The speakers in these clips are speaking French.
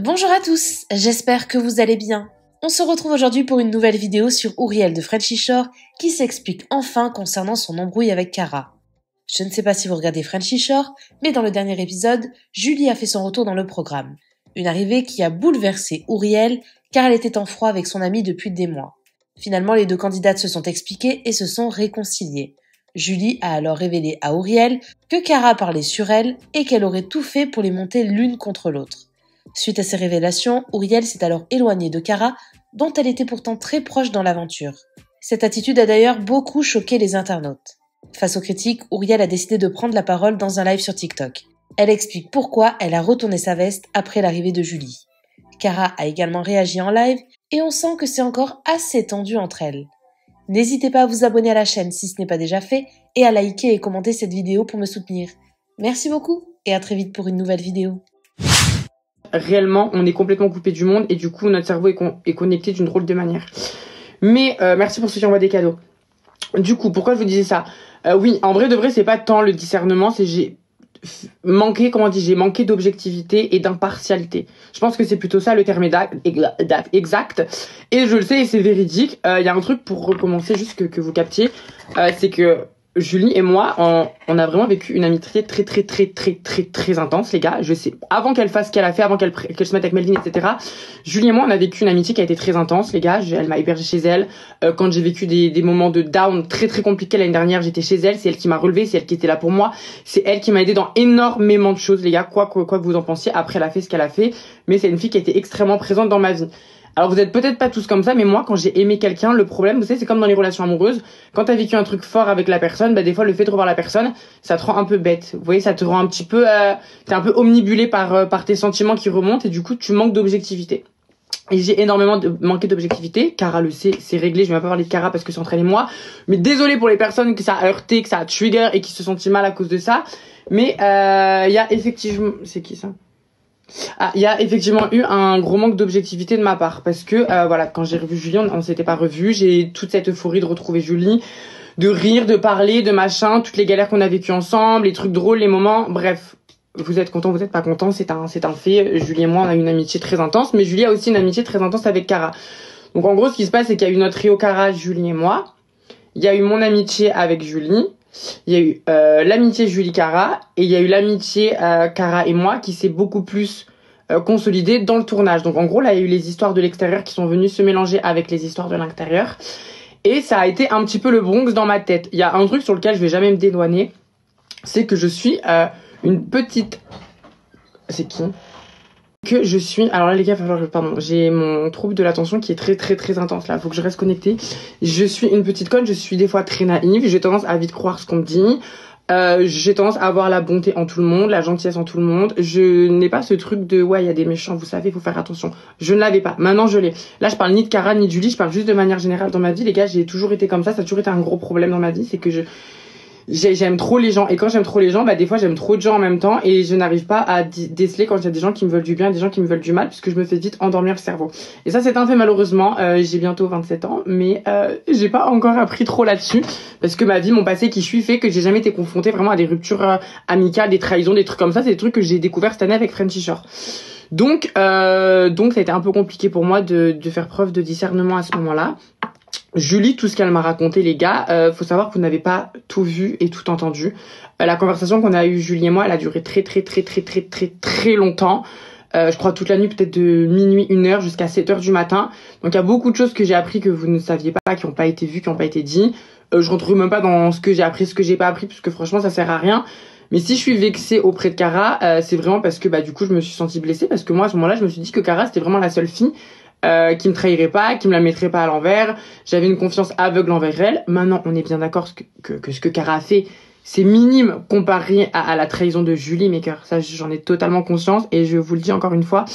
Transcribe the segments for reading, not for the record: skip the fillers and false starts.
Bonjour à tous, j'espère que vous allez bien. On se retrouve aujourd'hui pour une nouvelle vidéo sur Ouriel de Frenchy Shore qui s'explique enfin concernant son embrouille avec Cara. Je ne sais pas si vous regardez Frenchy Shore, mais dans le dernier épisode, Julie a fait son retour dans le programme. Une arrivée qui a bouleversé Ouriel car elle était en froid avec son amie depuis des mois. Finalement, les deux candidates se sont expliquées et se sont réconciliées. Julie a alors révélé à Ouriel que Cara parlait sur elle et qu'elle aurait tout fait pour les monter l'une contre l'autre. Suite à ces révélations, Ouriel s'est alors éloignée de Cara, dont elle était pourtant très proche dans l'aventure. Cette attitude a d'ailleurs beaucoup choqué les internautes. Face aux critiques, Ouriel a décidé de prendre la parole dans un live sur TikTok. Elle explique pourquoi elle a retourné sa veste après l'arrivée de Julie. Cara a également réagi en live et on sent que c'est encore assez tendu entre elles. N'hésitez pas à vous abonner à la chaîne si ce n'est pas déjà fait et à liker et commenter cette vidéo pour me soutenir. Merci beaucoup et à très vite pour une nouvelle vidéo. Réellement, on est complètement coupé du monde et du coup, notre cerveau est connecté d'une drôle de manière. Mais merci pour ceux qui envoient des cadeaux. Du coup, pourquoi je vous disais ça? Oui, en vrai de vrai, c'est pas tant le discernement, c'est j'ai manqué d'objectivité et d'impartialité. Je pense que c'est plutôt ça le terme exact. Et je le sais et c'est véridique. Il y a un truc pour recommencer, juste que vous captiez, c'est que Julie et moi, on a vraiment vécu une amitié très intense, les gars. Je sais, avant qu'elle fasse ce qu'elle a fait, avant qu'elle se mette avec Melvin, etc. Julie et moi, on a vécu une amitié qui a été très intense, les gars. Elle m'a hébergé chez elle. Quand j'ai vécu des moments de down très compliqués l'année dernière, j'étais chez elle. C'est elle qui m'a relevé, c'est elle qui était là pour moi. C'est elle qui m'a aidé dans énormément de choses, les gars. Quoi que vous en pensiez, après elle a fait ce qu'elle a fait. Mais c'est une fille qui a été extrêmement présente dans ma vie. Alors vous êtes peut-être pas tous comme ça, mais moi quand j'ai aimé quelqu'un, le problème, vous savez, c'est comme dans les relations amoureuses, quand t'as vécu un truc fort avec la personne, bah des fois le fait de revoir la personne, ça te rend un peu bête. Vous voyez, ça te rend un petit peu, t'es un peu omnibulé par tes sentiments qui remontent et du coup tu manques d'objectivité. Et j'ai énormément manqué d'objectivité. Cara le sait, c'est réglé. Je vais même pas parler de Cara parce que c'est entre elle et moi. Mais désolé pour les personnes que ça a heurté, que ça a trigger et qui se sentent mal à cause de ça. Mais il y a effectivement, c'est qui ça? Ah, il y a effectivement eu un gros manque d'objectivité de ma part parce que voilà, quand j'ai revu Julie, on s'était pas revu. J'ai toute cette euphorie de retrouver Julie, de rire, de parler, de machin, toutes les galères qu'on a vécues ensemble, les trucs drôles, les moments, bref. Vous êtes content, vous êtes pas content, c'est un fait. Julie et moi, on a une amitié très intense, mais Julie a aussi une amitié très intense avec Cara. Donc en gros, ce qui se passe, c'est qu'il y a eu notre trio Cara, Julie et moi. Il y a eu mon amitié avec Julie. Il y a eu l'amitié Julie-Cara et il y a eu l'amitié Cara et moi qui s'est beaucoup plus consolidée dans le tournage. Donc en gros, là, il y a eu les histoires de l'extérieur qui sont venues se mélanger avec les histoires de l'intérieur. Et ça a été un petit peu le Bronx dans ma tête. Il y a un truc sur lequel je vais jamais me dédouaner, c'est que je suis une petite... C'est qui ? Que je suis, alors là les gars, pardon, j'ai mon trouble de l'attention qui est très intense là, faut que je reste connectée. Je suis une petite conne, je suis des fois très naïve, j'ai tendance à vite croire ce qu'on me dit. J'ai tendance à avoir la bonté en tout le monde, la gentillesse en tout le monde. Je n'ai pas ce truc de ouais, il y a des méchants, vous savez, faut faire attention. Je ne l'avais pas. Maintenant, je l'ai. Là, je parle ni de Cara ni de Julie, je parle juste de manière générale dans ma vie. Les gars, j'ai toujours été comme ça a toujours été un gros problème dans ma vie, c'est que j'aime trop les gens et quand j'aime trop les gens, bah des fois j'aime trop de gens en même temps et je n'arrive pas à déceler quand il y a des gens qui me veulent du bien et des gens qui me veulent du mal puisque je me fais vite endormir le cerveau. Et ça c'est un fait malheureusement, j'ai bientôt 27 ans mais j'ai pas encore appris trop là-dessus parce que ma vie, mon passé qui je suis fait que j'ai jamais été confrontée vraiment à des ruptures amicales, des trahisons, des trucs comme ça, c'est des trucs que j'ai découvert cette année avec Frenchy Shore. Donc ça a été un peu compliqué pour moi de faire preuve de discernement à ce moment-là. Julie, tout ce qu'elle m'a raconté, les gars, faut savoir que vous n'avez pas tout vu et tout entendu. La conversation qu'on a eue, Julie et moi, elle a duré très longtemps. Je crois toute la nuit, peut-être de minuit, 1h jusqu'à 7h du matin. Donc il y a beaucoup de choses que j'ai appris que vous ne saviez pas, qui n'ont pas été vues, qui n'ont pas été dites. Je rentre même pas dans ce que j'ai appris, ce que j'ai pas appris, parce que franchement, ça sert à rien. Mais si je suis vexée auprès de Cara, c'est vraiment parce que du coup, je me suis sentie blessée, parce que moi, à ce moment-là, je me suis dit que Cara, c'était vraiment la seule fille qui me trahirait pas, qui me la mettrait pas à l'envers. J'avais une confiance aveugle envers elle. Maintenant, on est bien d'accord que ce que Cara a fait, c'est minime comparé à la trahison de Julie Maker. Ça, j'en ai totalement conscience et je vous le dis encore une fois,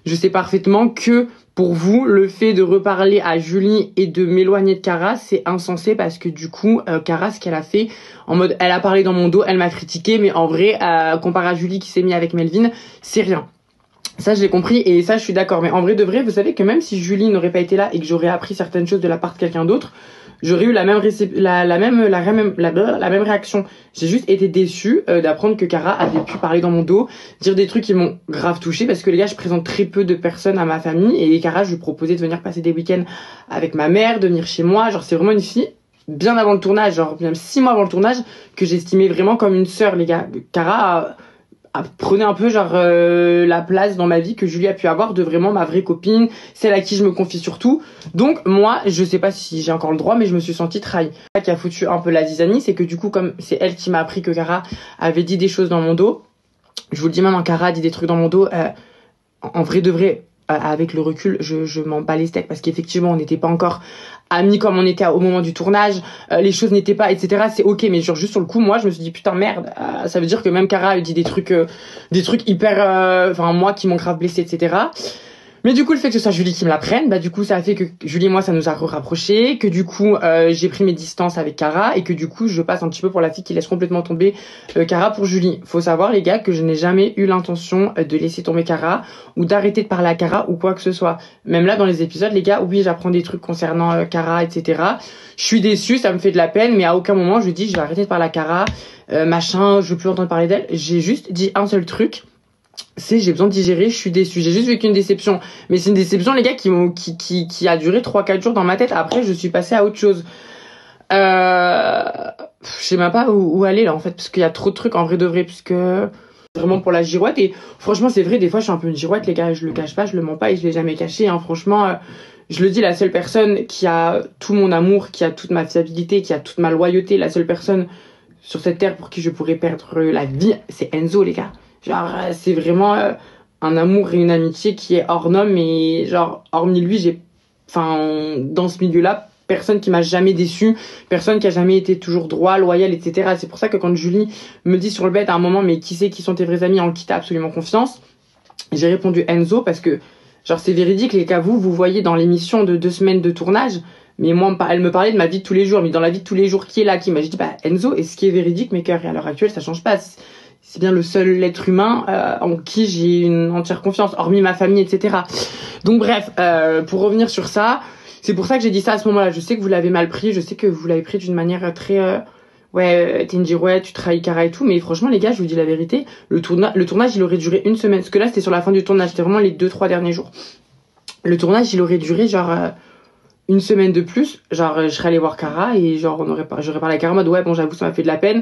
je sais parfaitement que pour vous, le fait de reparler à Julie et de m'éloigner de Cara, c'est insensé parce que du coup, Cara, ce qu'elle a fait, en mode, elle a parlé dans mon dos, elle m'a critiqué, mais en vrai, comparé à Julie qui s'est mis avec Melvin, c'est rien. Ça, j'ai compris et ça, je suis d'accord. Mais en vrai de vrai, vous savez que même si Julie n'aurait pas été là et que j'aurais appris certaines choses de la part de quelqu'un d'autre, j'aurais eu la même réaction. J'ai juste été déçue d'apprendre que Cara avait pu parler dans mon dos, dire des trucs qui m'ont grave touchée, parce que les gars, je présente très peu de personnes à ma famille, et Cara, je lui proposais de venir passer des week-ends avec ma mère, de venir chez moi. Genre, c'est vraiment une fille, bien avant le tournage, genre même 6 mois avant le tournage, que j'estimais vraiment comme une sœur, les gars. Cara prenait un peu genre la place dans ma vie que Julie a pu avoir de vraiment ma vraie copine, celle à qui je me confie surtout. Donc moi, je sais pas si j'ai encore le droit, mais je me suis sentie trahie. Ce qui a foutu un peu la zizanie, c'est que du coup, comme c'est elle qui m'a appris que Cara avait dit des choses dans mon dos, je vous le dis maintenant, Cara a dit des trucs dans mon dos, en vrai de vrai, avec le recul, je m'en bats les steaks, parce qu'effectivement, on n'était pas encore amis comme on était au moment du tournage, les choses n'étaient pas, etc. C'est ok, mais genre juste sur le coup, moi, je me suis dit putain merde, ça veut dire que même Cara a dit des trucs hyper, enfin moi qui m'ont grave blessé, etc. Mais du coup, le fait que ce soit Julie qui me la prenne, bah du coup, ça a fait que Julie et moi, ça nous a rapprochés, que du coup, j'ai pris mes distances avec Cara, et que du coup, je passe un petit peu pour la fille qui laisse complètement tomber Cara pour Julie. Faut savoir, les gars, que je n'ai jamais eu l'intention de laisser tomber Cara, ou d'arrêter de parler à Cara, ou quoi que ce soit. Même là, dans les épisodes, les gars, oui, j'apprends des trucs concernant Cara, etc. Je suis déçue, ça me fait de la peine, mais à aucun moment, je dis, je vais arrêter de parler à Cara, machin, je veux plus entendre parler d'elle. J'ai juste dit un seul truc. J'ai besoin de digérer, je suis déçue. J'ai juste vécu une déception. Mais c'est une déception, les gars, qui a duré 3-4 jours dans ma tête. Après, je suis passée à autre chose. Je sais même pas où aller, là, en fait, parce qu'il y a trop de trucs, en vrai de vrai, puisque vraiment pour la girouette. Et franchement, c'est vrai, des fois, je suis un peu une girouette, les gars, je le cache pas, je le mens pas, et je l'ai jamais caché, hein. Franchement, je le dis, la seule personne qui a tout mon amour, qui a toute ma fiabilité, qui a toute ma loyauté, la seule personne sur cette terre pour qui je pourrais perdre la vie, c'est Enzo, les gars. Genre, c'est vraiment un amour et une amitié qui est hors norme, et genre, hormis lui, dans ce milieu-là, personne qui m'a jamais déçu, personne qui a jamais été toujours droit, loyal, etc. C'est pour ça que quand Julie me dit sur le bed à un moment, mais qui sont tes vrais amis en qui t'as absolument confiance, j'ai répondu Enzo, parce que, genre, c'est véridique, les gars, vous voyez dans l'émission de 2 semaines de tournage, mais moi, elle me parlait de ma vie de tous les jours, mais dans la vie de tous les jours, qui est là, qui m'a dit, bah, Enzo, et ce qui est véridique, mes cœurs, et à l'heure actuelle, ça change pas. C'est bien le seul être humain en qui j'ai une entière confiance, hormis ma famille, etc. Donc bref, pour revenir sur ça, c'est pour ça que j'ai dit ça à ce moment-là. Je sais que vous l'avez mal pris, je sais que vous l'avez pris d'une manière très... t'es une girouette, tu trahis Cara et tout, mais franchement les gars, je vous dis la vérité, le tournage il aurait duré 1 semaine, parce que là c'était sur la fin du tournage, c'était vraiment les 2-3 derniers jours. Le tournage il aurait duré genre... 1 semaine de plus, genre je serais allée voir Cara, et genre j'aurais parlé à Cara en mode ouais bon j'avoue ça m'a fait de la peine,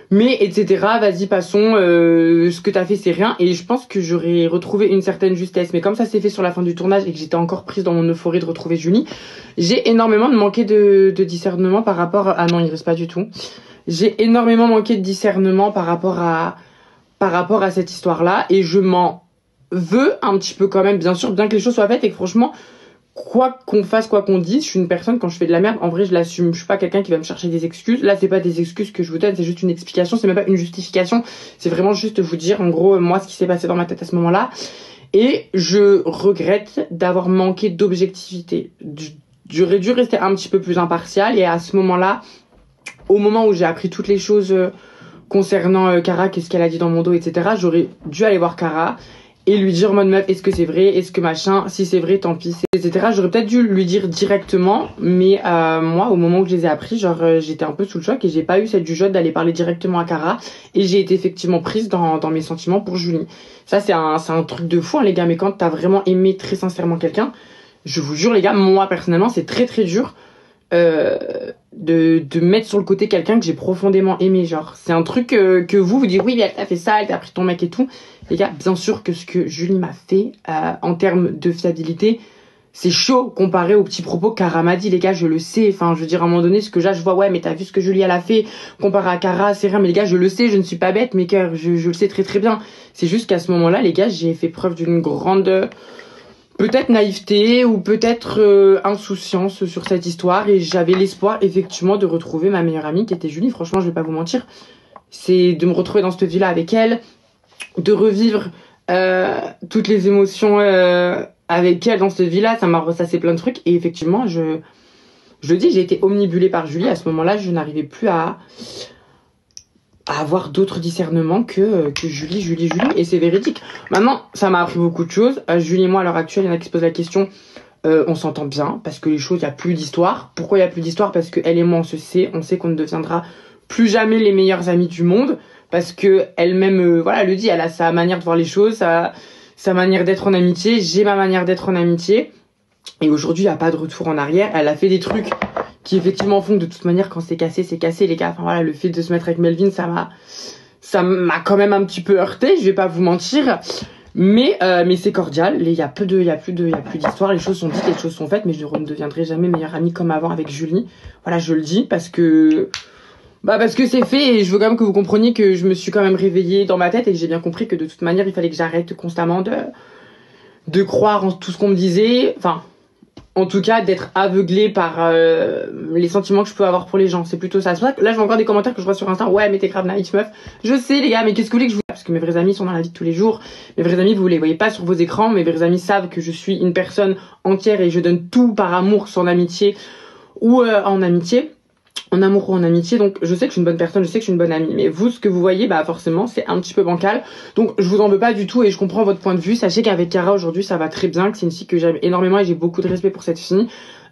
mais etc, vas-y passons, ce que t'as fait c'est rien, et je pense que j'aurais retrouvé une certaine justesse. Mais comme ça s'est fait sur la fin du tournage et que j'étais encore prise dans mon euphorie de retrouver Julie, j'ai énormément manqué de discernement par rapport ah non il reste pas du tout, j'ai énormément manqué de discernement par rapport à cette histoire là, et je m'en veux un petit peu quand même, bien sûr, bien que les choses soient faites, et que franchement quoi qu'on fasse, quoi qu'on dise, je suis une personne, quand je fais de la merde, en vrai, je l'assume. Je suis pas quelqu'un qui va me chercher des excuses. Là, c'est pas des excuses que je vous donne, c'est juste une explication, c'est même pas une justification. C'est vraiment juste vous dire, en gros, moi, ce qui s'est passé dans ma tête à ce moment-là. Et je regrette d'avoir manqué d'objectivité. J'aurais dû rester un petit peu plus impartial, et à ce moment-là, au moment où j'ai appris toutes les choses concernant Cara, qu'est-ce qu'elle a dit dans mon dos, etc., j'aurais dû aller voir Cara et lui dire en mode meuf, est-ce que c'est vrai, est-ce que machin, si c'est vrai tant pis, etc. J'aurais peut-être dû lui dire directement, mais moi au moment où je les ai appris, genre j'étais un peu sous le choc, et j'ai pas eu cette jugeote d'aller parler directement à Cara, et j'ai été effectivement prise dans mes sentiments pour Julie. Ça c'est un truc de fou, hein, les gars, mais quand t'as vraiment aimé très sincèrement quelqu'un, je vous jure les gars, moi personnellement c'est très très dur de mettre sur le côté quelqu'un que j'ai profondément aimé. Genre c'est un truc que vous dites oui mais elle t'a fait ça, elle t'a pris ton mec et tout. Les gars, bien sûr que ce que Julie m'a fait en termes de fiabilité, c'est chaud comparé aux petits propos que Cara m'a dit, les gars, je le sais. Enfin, je veux dire, à un moment donné, ce que là, je vois, ouais, mais t'as vu ce que Julie, elle a fait, comparé à Cara, c'est rien. Mais les gars, je le sais, je ne suis pas bête, mes cœurs, je le sais très très bien. C'est juste qu'à ce moment-là, les gars, j'ai fait preuve d'une grande... peut-être naïveté ou peut-être insouciance sur cette histoire, et j'avais l'espoir effectivement de retrouver ma meilleure amie qui était Julie. Franchement, je vais pas vous mentir, c'est de me retrouver dans cette vie-là avec elle, de revivre toutes les émotions avec elle dans cette vie-là. Ça m'a ressassé plein de trucs, et effectivement, je le dis, j'ai été omnibulée par Julie. À ce moment-là, je n'arrivais plus à avoir d'autres discernements que Julie, et c'est véridique. Maintenant, ça m'a appris beaucoup de choses. Julie et moi, à l'heure actuelle, il y en a qui se posent la question On s'entend bien parce que les choses, il y a plus d'histoire. Pourquoi il y a plus d'histoire? Parce que elle et moi on sait qu'on ne deviendra plus jamais les meilleurs amis du monde, parce que elle-même voilà, elle le dit, elle a sa manière de voir les choses, sa manière d'être en amitié, j'ai ma manière d'être en amitié. Et aujourd'hui, il n'y a pas de retour en arrière. Elle a fait des trucs qui effectivement font que de toute manière, quand c'est cassé les gars. Enfin voilà, le fait de se mettre avec Melvin, ça m'a quand même un petit peu heurté, je vais pas vous mentir. Mais c'est cordial. Il y a plus d'histoire. Les choses sont dites, les choses sont faites. Mais je ne deviendrai jamais meilleure amie comme avant avec Julie. Voilà, je le dis parce que c'est fait, et je veux quand même que vous compreniez que je me suis quand même réveillée dans ma tête et que j'ai bien compris que de toute manière, il fallait que j'arrête constamment de croire en tout ce qu'on me disait. Enfin, en tout cas, d'être aveuglée par les sentiments que je peux avoir pour les gens. C'est plutôt ça. C'est pour ça que là, je vois encore des commentaires que je vois sur Insta. Ouais, mais t'es grave naïf, meuf. Je sais, les gars, mais qu'est-ce que vous voulez que je vous... Parce que mes vrais amis sont dans la vie de tous les jours. Mes vrais amis, vous les voyez pas sur vos écrans. Mes vrais amis savent que je suis une personne entière et je donne tout par amour, sans amitié ou en amitié. En amour ou en amitié, donc je sais que je suis une bonne personne, je sais que je suis une bonne amie, mais vous, ce que vous voyez, bah forcément c'est un petit peu bancal, donc je vous en veux pas du tout et je comprends votre point de vue. Sachez qu'avec Cara aujourd'hui ça va très bien, que c'est une fille que j'aime énormément et j'ai beaucoup de respect pour cette fille.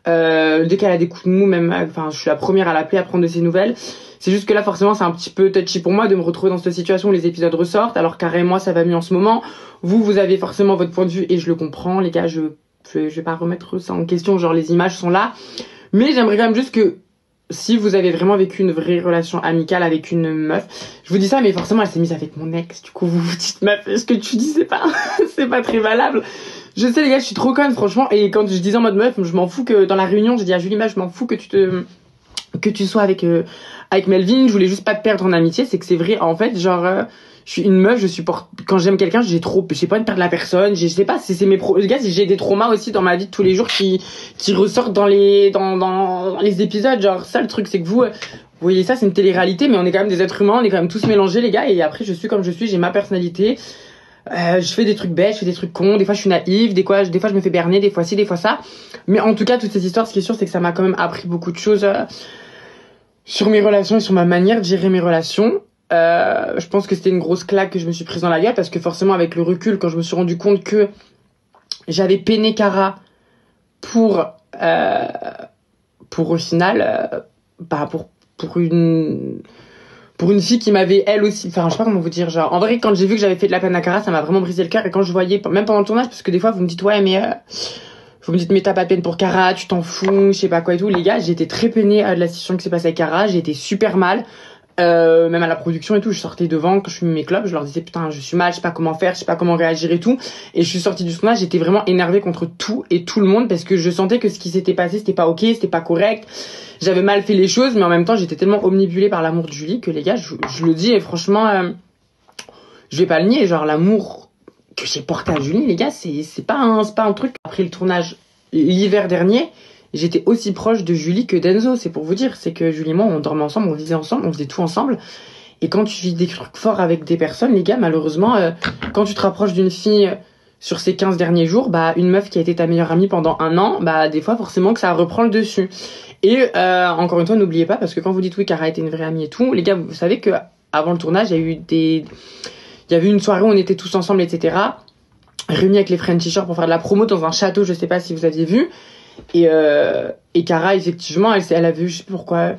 Dès qu'elle a des coups de mou, même, enfin je suis la première à l'appeler, à prendre de ses nouvelles. C'est juste que là forcément c'est un petit peu touchy pour moi de me retrouver dans cette situation où les épisodes ressortent, alors Cara et moi ça va mieux en ce moment. Vous avez forcément votre point de vue et je le comprends, les gars, je vais pas remettre ça en question, genre les images sont là, mais j'aimerais quand même juste que si vous avez vraiment vécu une vraie relation amicale avec une meuf, je vous dis ça, mais forcément elle s'est mise avec mon ex, du coup vous vous dites meuf, ce que tu dis c'est pas c'est pas très valable. Je sais les gars, je suis trop conne franchement, et quand je disais en mode meuf, je m'en fous que dans la réunion, j'ai dit à Julie, je m'en fous que tu sois avec Melvin, je voulais juste pas te perdre en amitié, c'est que c'est vrai en fait, genre je suis une meuf, je supporte quand j'aime quelqu'un, j'ai pas envie de perdre la personne, je sais pas, c'est les gars, j'ai des traumas aussi dans ma vie de tous les jours qui ressortent dans les épisodes, genre ça le truc c'est que vous voyez ça, c'est une télé-réalité, mais on est quand même des êtres humains, on est quand même tous mélangés les gars, et après je suis comme je suis, j'ai ma personnalité. Je fais des trucs bêtes, je fais des trucs cons, des fois je suis naïve, des fois je me fais berner, des fois ci, des fois ça. Mais en tout cas, toutes ces histoires, ce qui est sûr, c'est que ça m'a quand même appris beaucoup de choses sur mes relations et sur ma manière de gérer mes relations. Je pense que c'était une grosse claque que je me suis prise dans la gueule, parce que forcément avec le recul, quand je me suis rendu compte que j'avais peiné Cara pour au final pour une fille qui m'avait elle aussi, enfin je sais pas comment vous dire, genre en vrai quand j'ai vu que j'avais fait de la peine à Cara, ça m'a vraiment brisé le cœur. Et quand je voyais même pendant le tournage, parce que des fois vous me dites ouais mais t'as pas de peine pour Cara, tu t'en fous, je sais pas quoi et tout, les gars, j'étais très peinée de la situation qui s'est passée avec Cara, j'ai été super mal. Même à la production et tout, je sortais devant quand je fumais mes clopes, je leur disais putain je suis mal, je sais pas comment faire, je sais pas comment réagir et tout, et je suis sortie du tournage, j'étais vraiment énervée contre tout et tout le monde, parce que je sentais que ce qui s'était passé c'était pas ok, c'était pas correct, j'avais mal fait les choses, mais en même temps j'étais tellement omnibulée par l'amour de Julie que les gars, je le dis, et franchement je vais pas le nier, genre l'amour que j'ai porté à Julie, les gars, c'est pas un truc. Après le tournage l'hiver dernier, j'étais aussi proche de Julie que d'Enzo, c'est pour vous dire. C'est que Julie et moi, on dormait ensemble, on vivait ensemble, on faisait tout ensemble. Et quand tu vis des trucs forts avec des personnes, les gars, malheureusement, quand tu te rapproches d'une fille sur ces 15 derniers jours, bah une meuf qui a été ta meilleure amie pendant 1 an, bah des fois forcément que ça reprend le dessus. Et encore une fois, n'oubliez pas, parce que quand vous dites oui, Cara était une vraie amie et tout, les gars, vous savez que avant le tournage, il y avait une soirée où on était tous ensemble, etc., réunis avec les Frenchy Shore pour faire de la promo dans un château, je sais pas si vous aviez vu. Et Cara, effectivement, elle a vu, je sais plus pourquoi,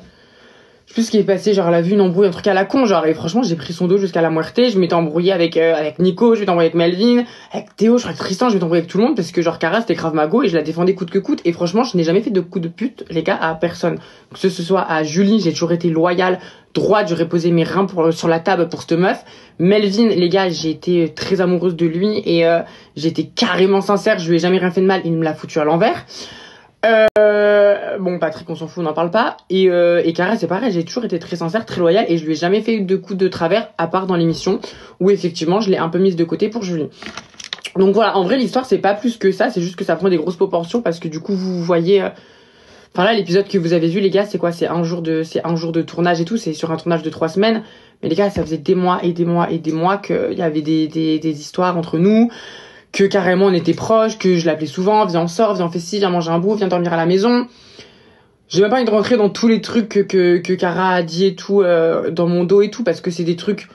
je sais plus ce qui est passé, genre elle a vu une embrouille, un truc à la con, genre, et franchement j'ai pris son dos jusqu'à la muerte, je m'étais embrouillée avec Nico, je m'étais embrouillée avec Melvin, avec Théo, je crois avec Tristan, je m'étais embrouillée avec tout le monde, parce que genre Cara c'était grave ma go et je la défendais coûte que coûte, et franchement je n'ai jamais fait de coup de pute, les gars, à personne. Que ce soit à Julie, j'ai toujours été loyale, droite, j'aurais posé mes reins sur la table pour cette meuf. Melvin, les gars, j'ai été très amoureuse de lui, et j'ai été carrément sincère, je lui ai jamais rien fait de mal, il me l'a foutu à l'envers. Bon, Patrick, on s'en fout, on n'en parle pas. Et Cara, c'est pareil, j'ai toujours été très sincère, très loyale, et je lui ai jamais fait de coup de travers, à part dans l'émission, où effectivement, je l'ai un peu mise de côté pour Julie. Donc voilà, en vrai, l'histoire, c'est pas plus que ça, c'est juste que ça prend des grosses proportions, parce que du coup, vous voyez... Enfin là, l'épisode que vous avez vu, les gars, c'est quoi? C'est un jour de tournage et tout, c'est sur un tournage de 3 semaines. Mais les gars, ça faisait des mois et des mois et des mois qu'il y avait des histoires entre nous, que carrément on était proches, que je l'appelais souvent, viens on sort, viens on fait ci, viens manger un bout, viens dormir à la maison. J'ai même pas envie de rentrer dans tous les trucs que Cara a dit et tout, dans mon dos et tout, parce que c'est des trucs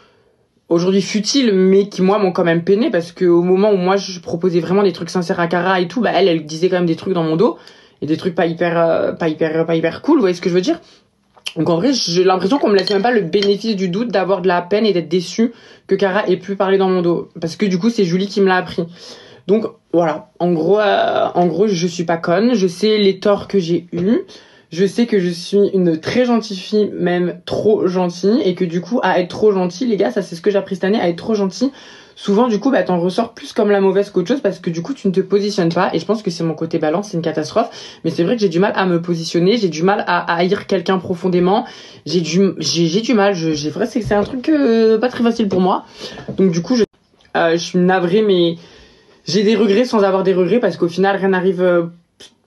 aujourd'hui futiles, mais qui moi m'ont quand même peiné, parce que au moment où moi je proposais vraiment des trucs sincères à Cara et tout, bah elle disait quand même des trucs dans mon dos, et des trucs pas hyper cool, vous voyez ce que je veux dire? Donc en vrai, j'ai l'impression qu'on me laisse même pas le bénéfice du doute d'avoir de la peine et d'être déçue que Cara ait pu parler dans mon dos. Parce que du coup, c'est Julie qui me l'a appris. Donc voilà, en gros, je suis pas conne, je sais les torts que j'ai eus, je sais que je suis une très gentille fille, même trop gentille, et que du coup, à être trop gentille, les gars, ça c'est ce que j'ai appris cette année, à être trop gentille, souvent du coup, bah t'en ressors plus comme la mauvaise qu'autre chose, parce que du coup, tu ne te positionnes pas, et je pense que c'est mon côté balance, c'est une catastrophe, mais c'est vrai que j'ai du mal à me positionner, j'ai du mal à haïr quelqu'un profondément, j'ai du mal, j'ai vrai, c'est un truc pas très facile pour moi, donc du coup, je suis navrée, mais j'ai des regrets sans avoir des regrets, parce qu'au final, rien n'arrive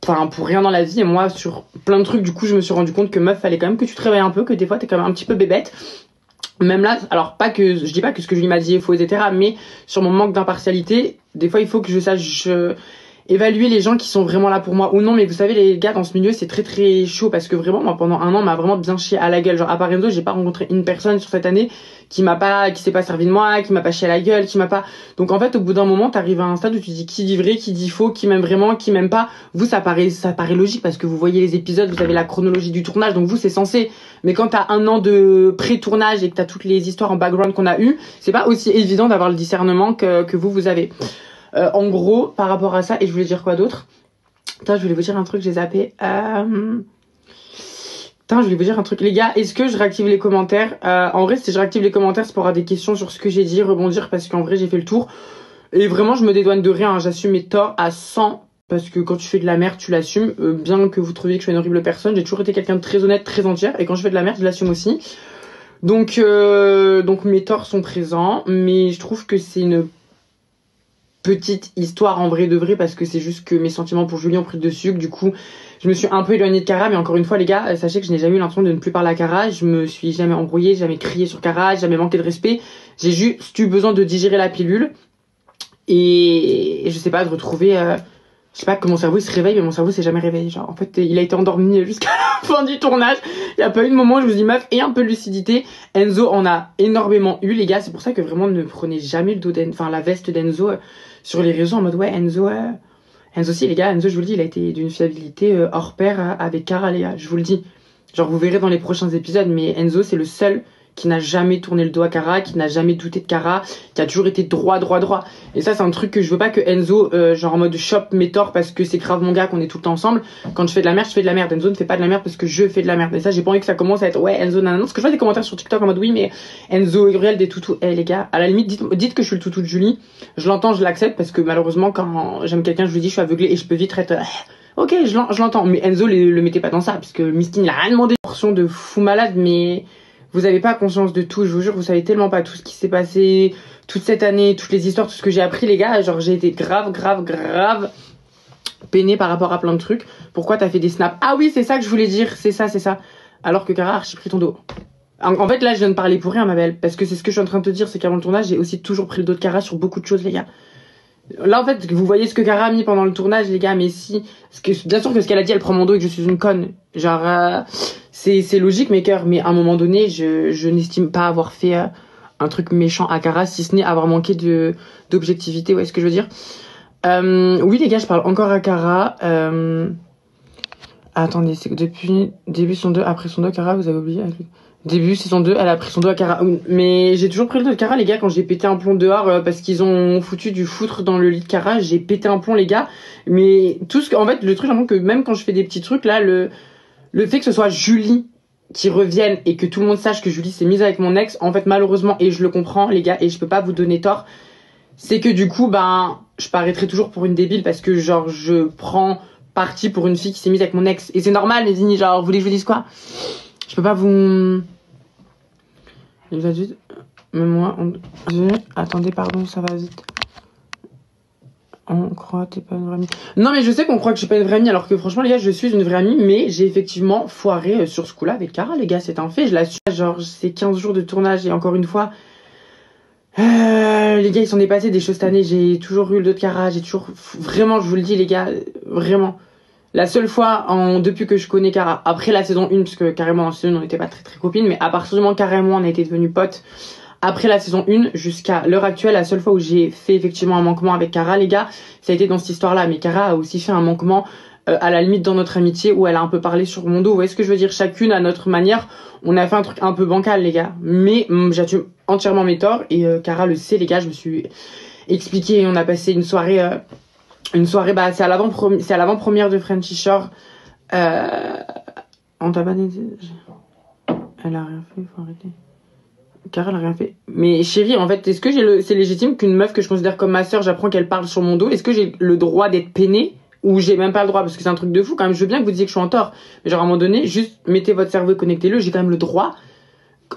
pour rien dans la vie, et moi sur plein de trucs, du coup je me suis rendu compte que meuf, fallait quand même que tu te réveilles un peu, que des fois t'es quand même un petit peu bébête, même là. Alors pas que je dis pas que ce que Julie m'a dit est faux, etc., mais sur mon manque d'impartialité, des fois il faut que je sache évaluer les gens qui sont vraiment là pour moi ou non. Mais vous savez les gars, dans ce milieu c'est très très chaud, parce que vraiment moi pendant 1 an on m'a vraiment bien chié à la gueule, genre à part Enzo, j'ai pas rencontré une personne sur cette année qui s'est pas servi de moi, qui m'a pas chié à la gueule, qui m'a pas. Donc en fait au bout d'un moment t'arrives à un stade où tu dis qui dit vrai, qui dit faux, qui m'aime vraiment, qui m'aime pas. Vous ça paraît logique, parce que vous voyez les épisodes, vous avez la chronologie du tournage, donc vous c'est censé. Mais quand t'as 1 an de pré-tournage et que t'as toutes les histoires en background qu'on a eues, c'est pas aussi évident d'avoir le discernement que vous avez. En gros, par rapport à ça, et je voulais dire quoi d'autre? Putain, je voulais vous dire un truc, j'ai zappé. Putain, je voulais vous dire un truc. Les gars, est-ce que je réactive les commentaires? En vrai, si je réactive les commentaires, c'est pour avoir des questions sur ce que j'ai dit, rebondir, parce qu'en vrai, j'ai fait le tour. Et vraiment, je me dédouane de rien, hein. J'assume mes torts à 100, parce que quand tu fais de la merde, tu l'assumes. Bien que vous trouviez que je suis une horrible personne, j'ai toujours été quelqu'un de très honnête, très entière, et quand je fais de la merde, je l'assume aussi. Donc mes torts sont présents, mais je trouve que c'est une petite histoire en vrai de vrai, parce que c'est juste que mes sentiments pour Julie ont pris le dessus, que du coup je me suis un peu éloignée de Cara. Mais encore une fois les gars, sachez que je n'ai jamais eu l'intention de ne plus parler à Cara, je me suis jamais embrouillée, jamais crié sur Cara, jamais manqué de respect, j'ai juste eu besoin de digérer la pilule et je sais pas, de retrouver je sais pas, que mon cerveau il se réveille, mais mon cerveau s'est jamais réveillé, genre en fait il a été endormi jusqu'à la fin du tournage, il y a pas eu de moment où je me dis meuf, et un peu de lucidité. Enzo en a énormément eu les gars, c'est pour ça que vraiment ne prenez jamais le dos la veste d'Enzo sur les réseaux en mode ouais Enzo aussi les gars, Enzo je vous le dis, il a été d'une fiabilité hors pair avec Cara les gars, je vous le dis, genre vous verrez dans les prochains épisodes, mais Enzo c'est le seul qui n'a jamais tourné le dos à Cara, qui n'a jamais douté de Cara, qui a toujours été droit. Et ça, c'est un truc que je veux pas que Enzo, genre en mode shop mes torts parce que c'est grave mon gars, qu'on est tout le temps ensemble. Quand je fais de la merde, je fais de la merde. Enzo ne fait pas de la merde parce que je fais de la merde. Et ça, j'ai pas envie que ça commence à être ouais, Enzo, nanana. Parce que je vois des commentaires sur TikTok en mode oui, mais Enzo, Uriel, des toutous. Eh, les gars, à la limite, dites que je suis le toutou de Julie. Je l'entends, je l'accepte, parce que malheureusement, quand j'aime quelqu'un, je lui dis, je suis aveuglé et je peux vite être, ok, je l'entends. Mais Enzo, le mettez pas dans ça, parce que Mistine, il a rien demandé. Portion de fou malade, mais vous avez pas conscience de tout, je vous jure, vous savez tellement pas tout ce qui s'est passé toute cette année, toutes les histoires, tout ce que j'ai appris les gars, genre j'ai été grave peinée par rapport à plein de trucs. Pourquoi t'as fait des snaps? Ah oui, c'est ça que je voulais dire, c'est ça. Alors que Cara a archi pris ton dos. En fait là je viens de parler pour rien ma belle, parce que c'est ce que je suis en train de te dire, c'est qu'avant le tournage j'ai aussi toujours pris le dos de Cara sur beaucoup de choses les gars. Là en fait vous voyez ce que Cara a mis pendant le tournage les gars, mais si bien sûr que ce qu'elle a dit, elle prend mon dos et que je suis une conne, genre c'est logique mes cœurs, mais à un moment donné je n'estime pas avoir fait un truc méchant à Cara, si ce n'est avoir manqué d'objectivité, ouais, ce que je veux dire. Oui les gars, je parle encore à Cara. Attendez, c'est que depuis début saison 2, après saison 2, Cara, vous avez oublié avec lui. Début saison 2, elle a pris son dos à Cara. Mais j'ai toujours pris le dos de Cara, les gars, quand j'ai pété un plomb dehors parce qu'ils ont foutu du foutre dans le lit de Cara, j'ai pété un plomb, les gars. Mais en fait, le truc, j'ai l'impression que même quand je fais des petits trucs, là, le fait que ce soit Julie qui revienne et que tout le monde sache que Julie s'est mise avec mon ex, en fait, malheureusement, et je le comprends, les gars, et je peux pas vous donner tort, c'est que du coup, je paraîtrai toujours pour une débile, parce que, genre, je prends parti pour une fille qui s'est mise avec mon ex. Et c'est normal, les ignis, genre, vous voulez que je vous dise quoi? Je peux pas vous... Les adultes, même moi, attendez, pardon, ça va vite. On croit que t'es pas une vraie amie. Non, mais je sais qu'on croit que je suis pas une vraie amie, alors que franchement, les gars, je suis une vraie amie, mais j'ai effectivement foiré sur ce coup-là avec Cara, les gars, c'est un fait, je l'assume. Genre, c'est 15 jours de tournage, et encore une fois, les gars, ils sont dépassés des choses cette année, j'ai toujours eu le dos de Cara, j'ai toujours, vraiment, je vous le dis, les gars, vraiment. La seule fois, depuis que je connais Cara, après la saison 1, parce que carrément, en saison 1, on n'était pas très copines, mais à partir du moment où carrément on a été devenus potes, après la saison 1 jusqu'à l'heure actuelle, la seule fois où j'ai fait effectivement un manquement avec Cara, les gars, ça a été dans cette histoire-là. Mais Cara a aussi fait un manquement à la limite dans notre amitié où elle a un peu parlé sur mon dos. Vous voyez ce que je veux dire? Chacune à notre manière, on a fait un truc un peu bancal, les gars. Mais j'assume entièrement mes torts et Cara le sait, les gars. Je me suis expliqué et on a passé une soirée, bah c'est à l'avant-première de Frenchy Shore. On t'a pas dit... Elle a rien fait, faut arrêter. Cara, elle a rien fait. Mais chérie, en fait, est-ce que c'est légitime qu'une meuf que je considère comme ma sœur, j'apprends qu'elle parle sur mon dos? Est-ce que j'ai le droit d'être peinée? Ou j'ai même pas le droit? Parce que c'est un truc de fou quand même. Je veux bien que vous disiez que je suis en tort. Mais genre à un moment donné, juste mettez votre cerveau et connectez-le. J'ai quand même le droit.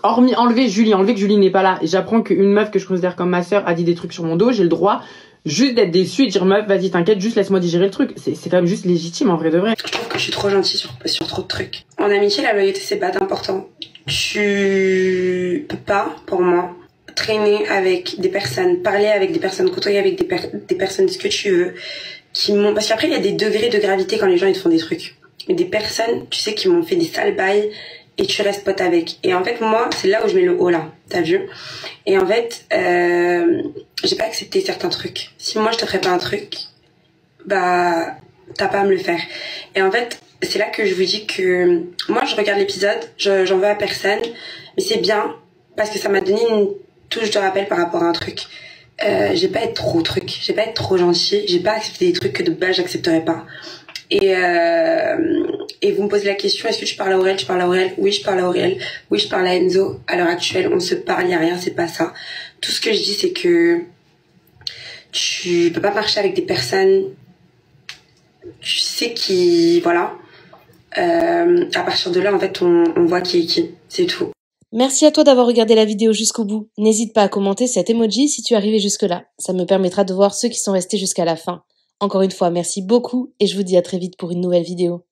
Hormis enlever que Julie n'est pas là. Et j'apprends qu'une meuf que je considère comme ma sœur a dit des trucs sur mon dos. J'ai le droit juste d'être déçue et de dire meuf, vas-y, t'inquiète, juste laisse-moi digérer le truc. C'est quand même juste légitime en vrai de vrai. Je trouve que je suis trop gentille sur trop de trucs. En amitié, la loyauté, c'est pas important. Tu peux pas, pour moi, traîner avec des personnes, parler avec des personnes, côtoyer avec des personnes, ce que tu veux, parce qu'après, il y a des degrés de gravité quand les gens, ils te font des trucs. Mais des personnes, tu sais, qui m'ont fait des sales bails, et tu restes pote avec. Et en fait, moi, c'est là où je mets le haut là, t'as vu? Et en fait, j'ai pas accepté certains trucs. Si moi, je te ferais pas un truc, bah, t'as pas à me le faire. Et en fait, c'est là que je vous dis que moi, je regarde l'épisode, j'en veux à personne, mais c'est bien parce que ça m'a donné une touche de rappel par rapport à un truc. J'ai pas être trop truc, j'ai pas être trop gentil, j'ai pas accepté des trucs que de base j'accepterais pas. Et vous me posez la question, est-ce que tu parles à Aurel? Tu parles à Aurel? Oui, je parle à Aurel. Oui, je parle à Enzo. À l'heure actuelle, on se parle, y a rien, c'est pas ça. Tout ce que je dis, c'est que tu peux pas marcher avec des personnes, tu sais qui, voilà. À partir de là, en fait, on voit qui est qui. C'est tout. Merci à toi d'avoir regardé la vidéo jusqu'au bout. N'hésite pas à commenter cet emoji si tu es arrivé jusque-là. Ça me permettra de voir ceux qui sont restés jusqu'à la fin. Encore une fois, merci beaucoup et je vous dis à très vite pour une nouvelle vidéo.